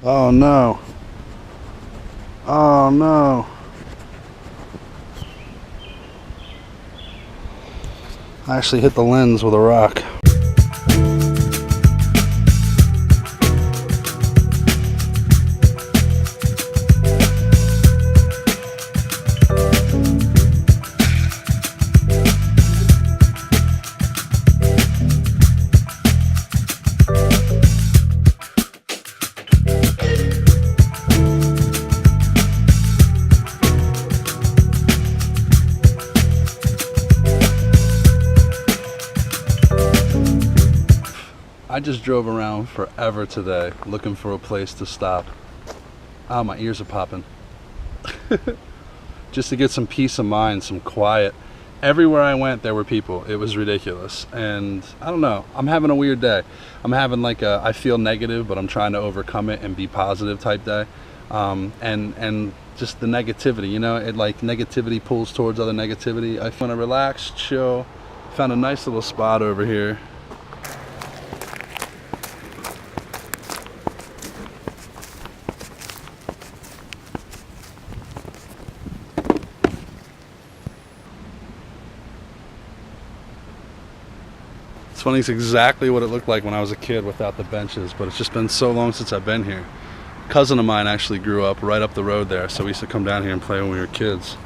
Oh no. Oh no. I actually hit the lens with a rock. I just drove around forever today looking for a place to stop. Ah, my ears are popping. Just to get some peace of mind, some quiet. Everywhere I went, there were people. It was ridiculous. And I don't know, I'm having a weird day. I'm having like a, I feel negative, but I'm trying to overcome it and be positive type day. And just the negativity, you know, it like negativity pulls towards other negativity. I want to relax, chill. Found a nice little spot over here. It's funny, it's exactly what it looked like when I was a kid without the benches, but it's just been so long since I've been here. A cousin of mine actually grew up right up the road there, so we used to come down here and play when we were kids.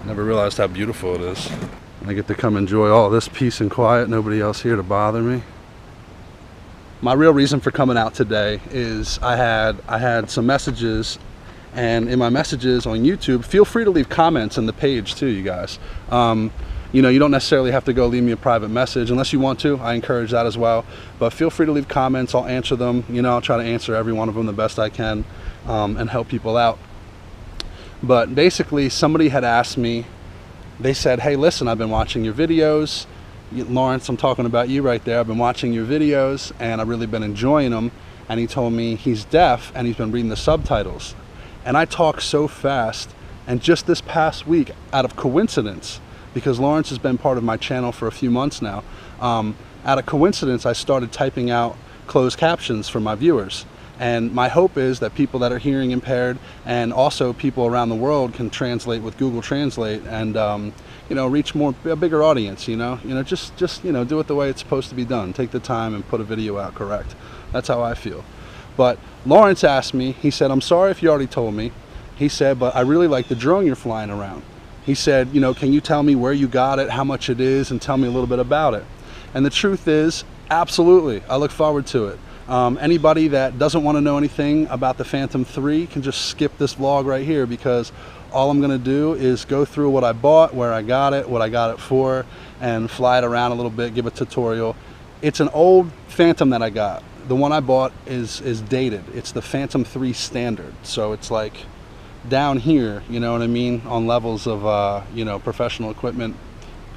I never realized how beautiful it is. I get to come enjoy all this peace and quiet, nobody else here to bother me. My real reason for coming out today is I had some messages, and in my messages on YouTube, feel free to leave comments in the page too, you guys. You know, you don't necessarily have to go leave me a private message unless you want to. I encourage that as well. But feel free to leave comments. I'll answer them. You know, I'll try to answer every one of them the best I can and help people out. But basically, somebody had asked me, they said, hey, listen, I've been watching your videos. Lawrence, I'm talking about you right there. I've been watching your videos and I've really been enjoying them. And he told me he's deaf and he's been reading the subtitles. And I talk so fast. And just this past week, out of coincidence, because Lawrence has been part of my channel for a few months now, out of coincidence I started typing out closed captions for my viewers, and my hope is that people that are hearing impaired and also people around the world can translate with Google Translate and you know, reach a bigger audience. You know, just you know, do it the way it's supposed to be done. Take the time and put a video out correct. That's how I feel. But Lawrence asked me, he said, I'm sorry if you already told me, he said, but I really like the drone you're flying around. He said, you know, can you tell me where you got it, how much it is, and tell me a little bit about it? And the truth is, absolutely, I look forward to it. Anybody that doesn't want to know anything about the Phantom 3 can just skip this vlog right here, because all I'm going to do is go through what I bought, where I got it, what I got it for, and fly it around a little bit, give a tutorial. It's an old Phantom that I got. The one I bought is dated. It's the Phantom 3 Standard, so it's like down here, you know what I mean, on levels of you know, professional equipment,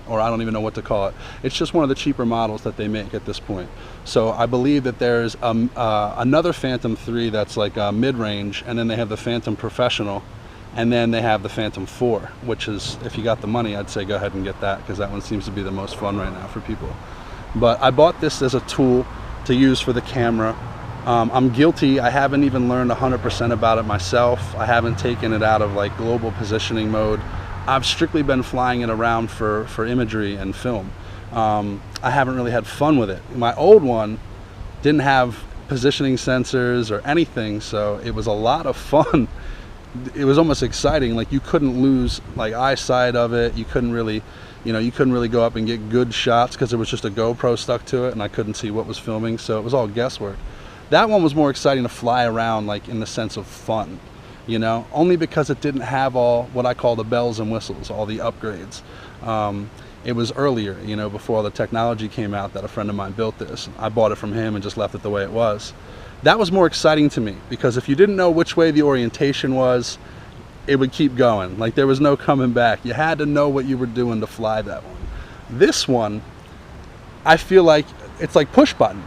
or I don't even know what to call it. It's just one of the cheaper models that they make at this point. So I believe that there's another Phantom 3 that's like mid-range, and then they have the Phantom Professional, and then they have the Phantom 4, which is, if you got the money, I'd say go ahead and get that, because that one seems to be the most fun right now for people. But I bought this as a tool to use for the camera. I'm guilty, I haven't even learned 100% about it myself. I haven't taken it out of like global positioning mode. I've strictly been flying it around for imagery and film. I haven't really had fun with it. My old one didn't have positioning sensors or anything, so it was a lot of fun. It was almost exciting, like you couldn't lose like eyesight of it. You couldn't really, you know, you couldn't really go up and get good shots because there was just a GoPro stuck to it and I couldn't see what was filming, so it was all guesswork. That one was more exciting to fly around, like in the sense of fun, you know, only because it didn't have all what I call the bells and whistles, all the upgrades. It was earlier, you know, before all the technology came out, that a friend of mine built this. I bought it from him and just left it the way it was. That was more exciting to me, because if you didn't know which way the orientation was, it would keep going. Like there was no coming back. You had to know what you were doing to fly that one. This one, I feel like it's like push button.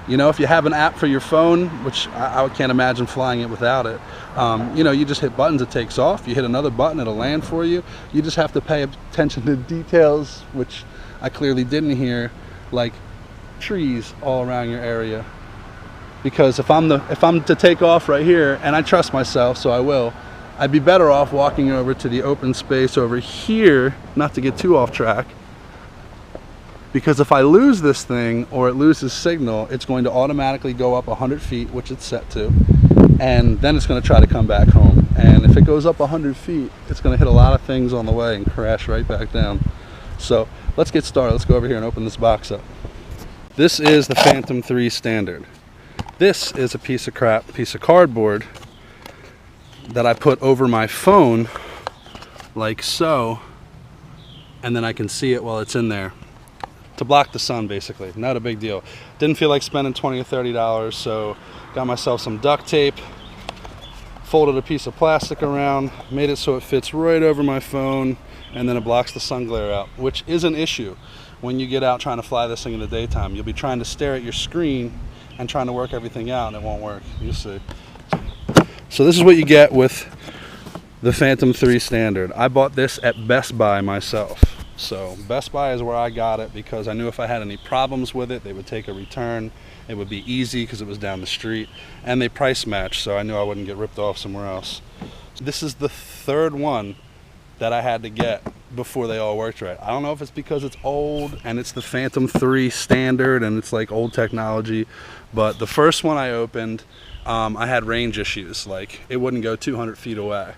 You know, if you have an app for your phone, which I can't imagine flying it without it, you know, you just hit buttons, it takes off. You hit another button, it'll land for you. You just have to pay attention to details, which I clearly didn't hear, like trees all around your area. because if I'm to take off right here, and I trust myself, so I will, I'd be better off walking over to the open space over here, not to get too off track, because if I lose this thing or it loses signal, it's going to automatically go up 100 feet, which it's set to, and then it's going to try to come back home. And if it goes up 100 feet, it's going to hit a lot of things on the way and crash right back down. So let's get started. Let's go over here and open this box up. This is the Phantom 3 standard. This is a piece of crap, piece of cardboard that I put over my phone like so, and then I can see it while it's in there to block the sun, basically. Not a big deal. Didn't feel like spending $20 or $30, so got myself some duct tape, folded a piece of plastic around, made it so it fits right over my phone, and then it blocks the sun glare out, which is an issue when you get out trying to fly this thing in the daytime. You'll be trying to stare at your screen and trying to work everything out, and it won't work. You'll see. So this is what you get with the Phantom 3 standard. I bought this at Best Buy myself. So Best Buy is where I got it because I knew if I had any problems with it, they would take a return. It would be easy because it was down the street, and they price match, so I knew I wouldn't get ripped off somewhere else. This is the third one that I had to get before they all worked right. I don't know if it's because it's old and it's the Phantom 3 standard and it's like old technology, but the first one I opened, I had range issues. Like, it wouldn't go 200 feet away.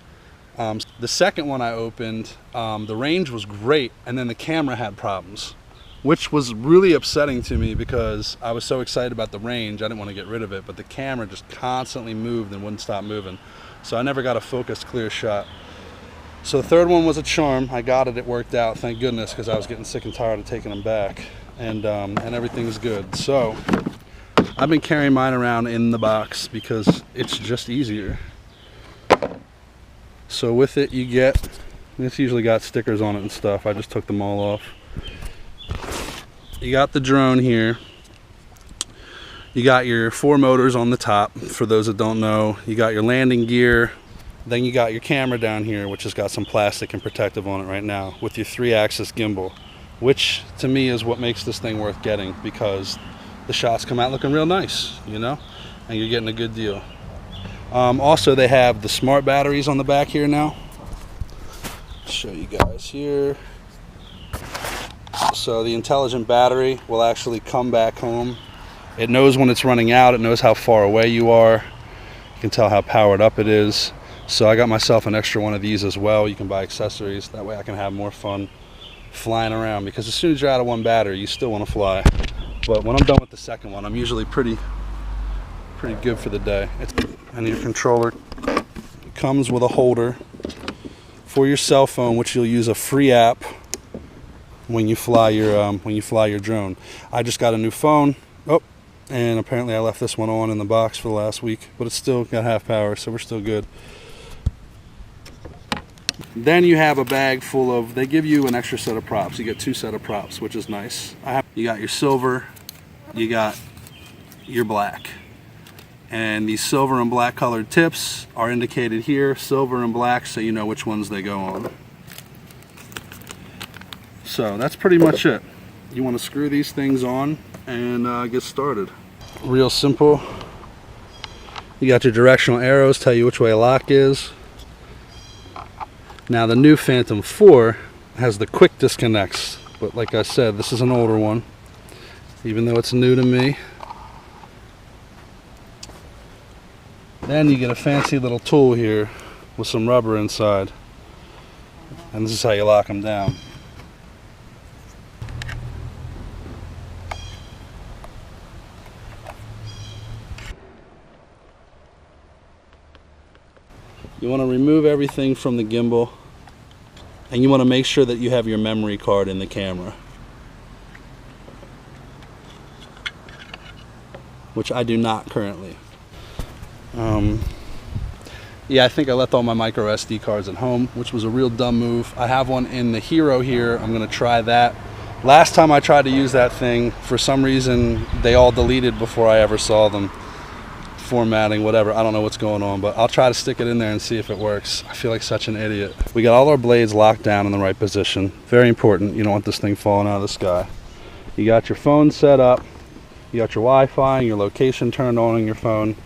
The second one I opened, the range was great, and then the camera had problems, which was really upsetting to me because I was so excited about the range. I didn't want to get rid of it, but the camera just constantly moved and wouldn't stop moving. So I never got a focused, clear shot. So the third one was a charm. I got it, it worked out, thank goodness, because I was getting sick and tired of taking them back, and everything's good. So I've been carrying mine around in the box because it's just easier. So with it you get, it's usually got stickers on it and stuff, I just took them all off. You got the drone here. You got your 4 motors on the top, for those that don't know. You got your landing gear. Then you got your camera down here, which has got some plastic and protective on it right now, with your 3-axis gimbal, which to me is what makes this thing worth getting, because the shots come out looking real nice, you know, and you're getting a good deal. Also, they have the smart batteries on the back here now. I'll show you guys here. So the intelligent battery will actually come back home. It knows when it's running out, it knows how far away you are. You can tell how powered up it is. So I got myself an extra one of these as well. You can buy accessories, that way I can have more fun flying around, because as soon as you're out of one battery, you still want to fly. But when I'm done with the second one, I'm usually pretty good for the day. And your controller comes with a holder for your cell phone, which you'll use a free app when you fly your drone. I just got a new phone. Oh, and apparently I left this one on in the box for the last week, but it's still got half power, so we're still good. Then you have a bag full of, they give you an extra set of props. You get 2 sets of props, which is nice. You got your silver, you got your black. And these silver and black colored tips are indicated here, silver and black, so you know which ones they go on. So that's pretty much it. You want to screw these things on and get started. Real simple. You got your directional arrows, tell you which way a lock is. Now the new Phantom 4 has the quick disconnects, but like I said, this is an older one, even though it's new to me. Then you get a fancy little tool here with some rubber inside, and this is how you lock them down. You want to remove everything from the gimbal, and you want to make sure that you have your memory card in the camera, which I do not currently. Yeah, I think I left all my micro SD cards at home, which was a real dumb move. I have one in the Hero here. I'm going to try that. Last time I tried to use that thing, for some reason they all deleted before I ever saw them. Formatting, whatever, I don't know what's going on, but I'll try to stick it in there and see if it works. I feel like such an idiot. We got all our blades locked down in the right position. Very important. You don't want this thing falling out of the sky. You got your phone set up. You got your Wi-Fi and your location turned on your phone.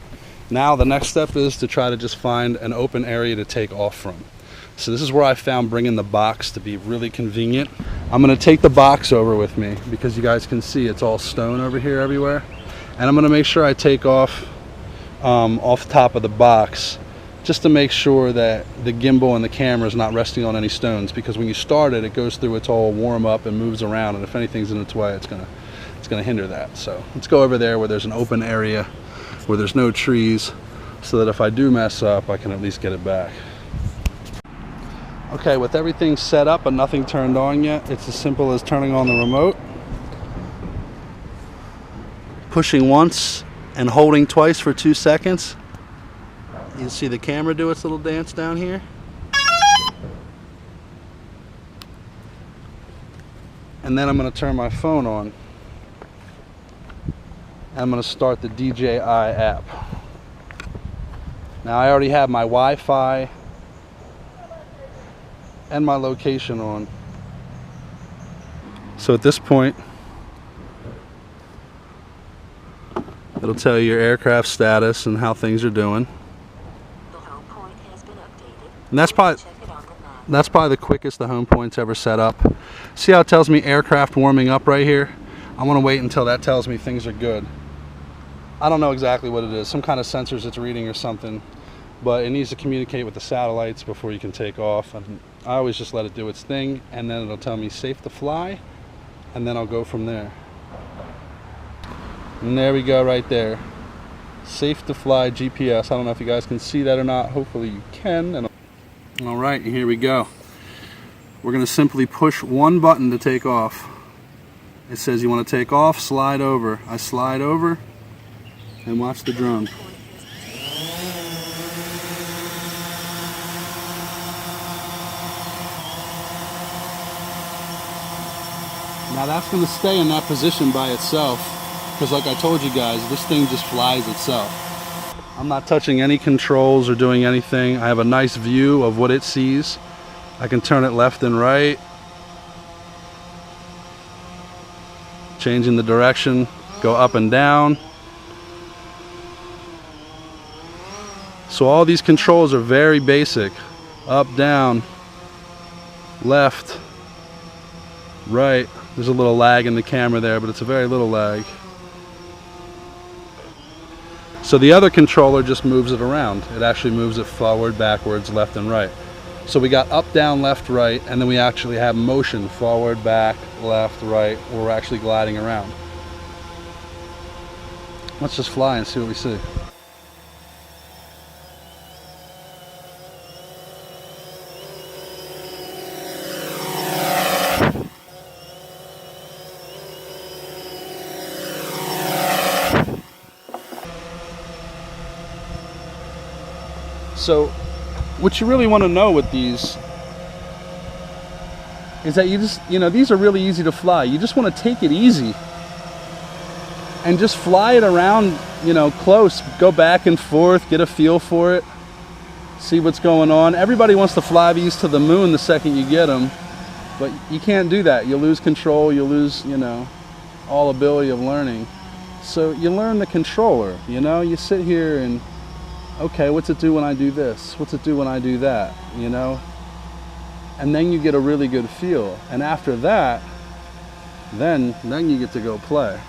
Now the next step is to try to just find an open area to take off from. So this is where I found bringing the box to be really convenient. I'm going to take the box over with me because you guys can see it's all stone over here everywhere. And I'm going to make sure I take off the top of the box just to make sure that the gimbal and the camera is not resting on any stones, because when you start it, it goes through its whole warm up and moves around, and if anything's in its way, it's gonna hinder that. So let's go over there where there's an open area where there's no trees, so that if I do mess up, I can at least get it back. Okay, with everything set up but nothing turned on yet, it's as simple as turning on the remote, pushing once and holding twice for 2 seconds. You see the camera do its little dance down here. And then I'm going to turn my phone on. I'm going to start the DJI app. Now I already have my Wi-Fi and my location on. So at this point, it'll tell you your aircraft status and how things are doing. And that's probably the quickest the home point's ever set up. See how it tells me aircraft warming up right here? I want to wait until that tells me things are good. I don't know exactly what it is, some kind of sensors it's reading or something, but it needs to communicate with the satellites before you can take off. And I always just let it do its thing, and then it'll tell me safe to fly, and then I'll go from there. And there we go right there. Safe to fly GPS. I don't know if you guys can see that or not. Hopefully you can. All right, here we go. We're going to simply push one button to take off. It says you want to take off, slide over. I slide over and watch the drone. Now that's going to stay in that position by itself, because like I told you guys, this thing just flies itself. I'm not touching any controls or doing anything. I have a nice view of what it sees. I can turn it left and right, changing the direction, go up and down. So all these controls are very basic. Up, down, left, right. There's a little lag in the camera there, but it's a very little lag. So the other controller just moves it around. It actually moves it forward, backwards, left and right. So we got up, down, left, right, and then we actually have motion forward, back, left, right, where we're actually gliding around. Let's just fly and see what we see. So what you really want to know with these is that these are really easy to fly. You just want to take it easy and just fly it around, close, go back and forth, get a feel for it, see what's going on. Everybody wants to fly these to the moon the second you get them, but you can't do that. You'll lose control, you'll lose, all ability of learning. So you learn the controller, you sit here and, okay, what's it do when I do this? What's it do when I do that? And then you get a really good feel. And after that, then you get to go play.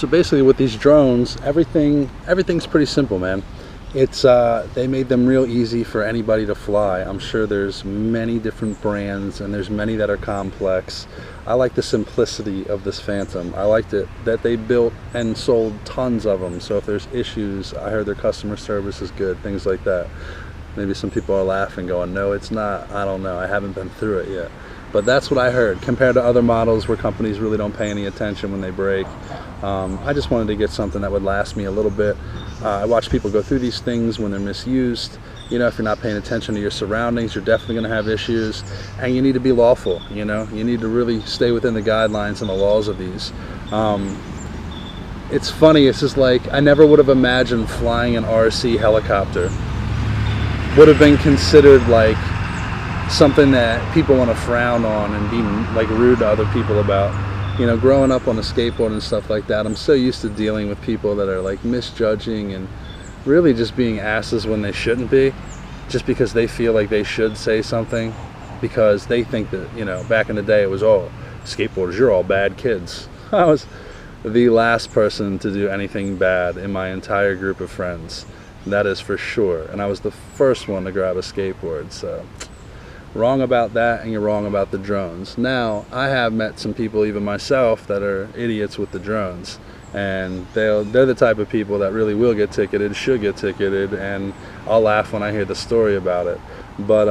So basically with these drones, everything's pretty simple, man. It's they made them real easy for anybody to fly. I'm sure there's many different brands and there's many that are complex. I like the simplicity of this Phantom. I liked it that they built and sold tons of them. So if there's issues, I heard their customer service is good, things like that. Maybe some people are laughing going, no, it's not. I don't know. I haven't been through it yet. But that's what I heard compared to other models where companies really don't pay any attention when they break. I just wanted to get something that would last me a little bit. I watch people go through these things when they're misused. You know, if you're not paying attention to your surroundings, you're definitely going to have issues, and you need to be lawful. You know, you need to really stay within the guidelines and the laws of these. It's funny, it's just like I never would have imagined flying an RC helicopter would have been considered like something that people want to frown on and be like rude to other people about. You know, growing up on a skateboard and stuff like that, I'm so used to dealing with people that are like misjudging and really just being asses when they shouldn't be, just because they feel like they should say something because they think that, you know, back in the day it was, oh, skateboarders, you're all bad kids. I was the last person to do anything bad in my entire group of friends. That is for sure. And I was the first one to grab a skateboard, so wrong about that, and you're wrong about the drones. Now, I have met some people, even myself, that are idiots with the drones, and they're the type of people that really will get ticketed, should get ticketed, and I'll laugh when I hear the story about it. But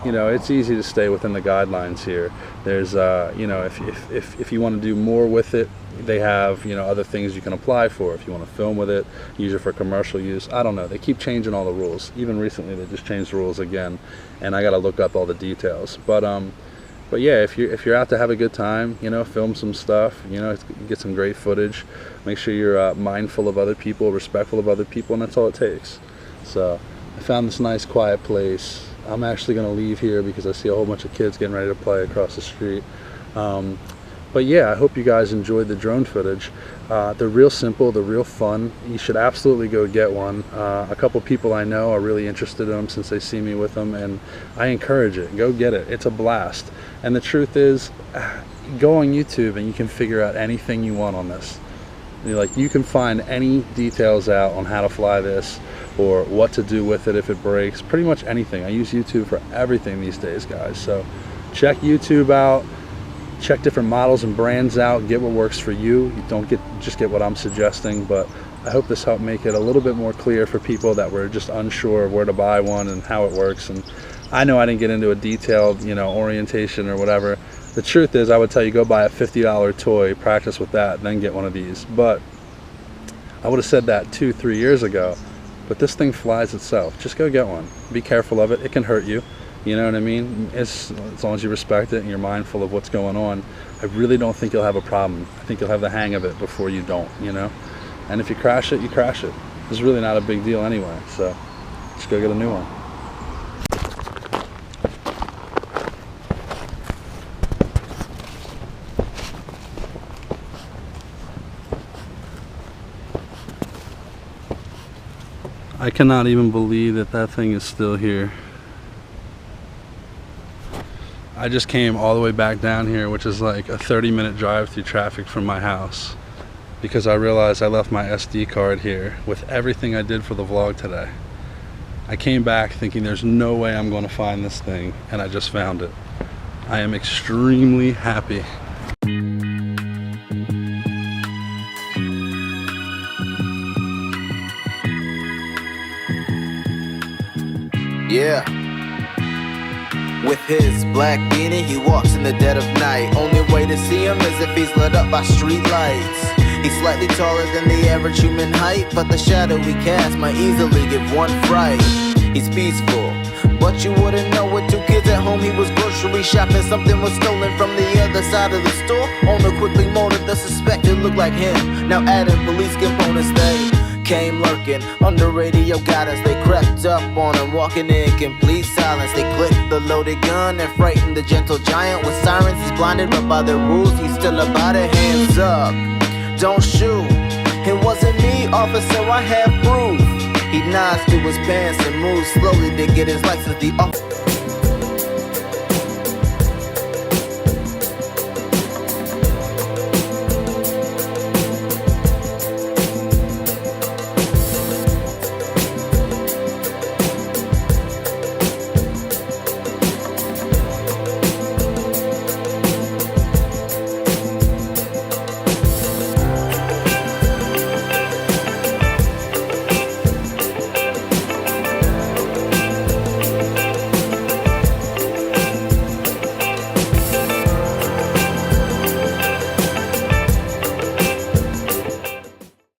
you know, it's easy to stay within the guidelines here. There's you know, if you want to do more with it, they have, you know, other things you can apply for. If you want to film with it, use it for commercial use, I don't know, they keep changing all the rules. Even recently they just changed the rules again, and I got to look up all the details. But yeah, if you're out to have a good time, you know, film some stuff, you know, get some great footage. Make sure you're mindful of other people, respectful of other people, and that's all it takes. So I found this nice quiet place. I'm actually going to leave here because I see a whole bunch of kids getting ready to play across the street. But yeah, I hope you guys enjoyed the drone footage. They're real simple, they're real fun. You should absolutely go get one. A couple people I know are really interested in them since they see me with them, and I encourage it. Go get it. It's a blast. And the truth is, go on YouTube and you can figure out anything you want on this. You can find any details out on how to fly this or what to do with it if it breaks. Pretty much anything. I use YouTube for everything these days, guys. So check YouTube out. Check different models and brands out, get what works for you. You don't just get what I'm suggesting, but I hope this helped make it a little bit more clear for people that were just unsure of where to buy one and how it works. And I know I didn't get into a detailed, you know, orientation or whatever. The truth is, I would tell you go buy a $50 toy, practice with that, then get one of these. But I would have said that 2-3 years ago, but this thing flies itself. Just go get one. Be careful of it. It can hurt you. You know what I mean? As long as you respect it and you're mindful of what's going on, I really don't think you'll have a problem. I think you'll have the hang of it before you don't, you know? And if you crash it, you crash it. It's really not a big deal anyway, so just go get a new one. I cannot even believe that that thing is still here. I just came all the way back down here, which is like a 30-minute drive through traffic from my house, because I realized I left my SD card here with everything I did for the vlog today. I came back thinking there's no way I'm going to find this thing, and I just found it. I am extremely happy. Yeah. With his black beanie, he walks in the dead of night. Only way to see him is if he's lit up by street lights. He's slightly taller than the average human height, but the shadow he casts might easily give one fright. He's peaceful, but you wouldn't know with 2 kids at home. He was grocery shopping, something was stolen from the other side of the store. Owner quickly molded the suspected looked like him. Now adding police components, they came lurking under radio guidance. They crept up on him, walking in complete silence. They clicked the loaded gun and frightened the gentle giant with sirens. He's blinded, but by the rules he's still about it. Hands up, don't shoot. It wasn't me, officer, I have proof. He nods to his pants and moves slowly to get his license. The officer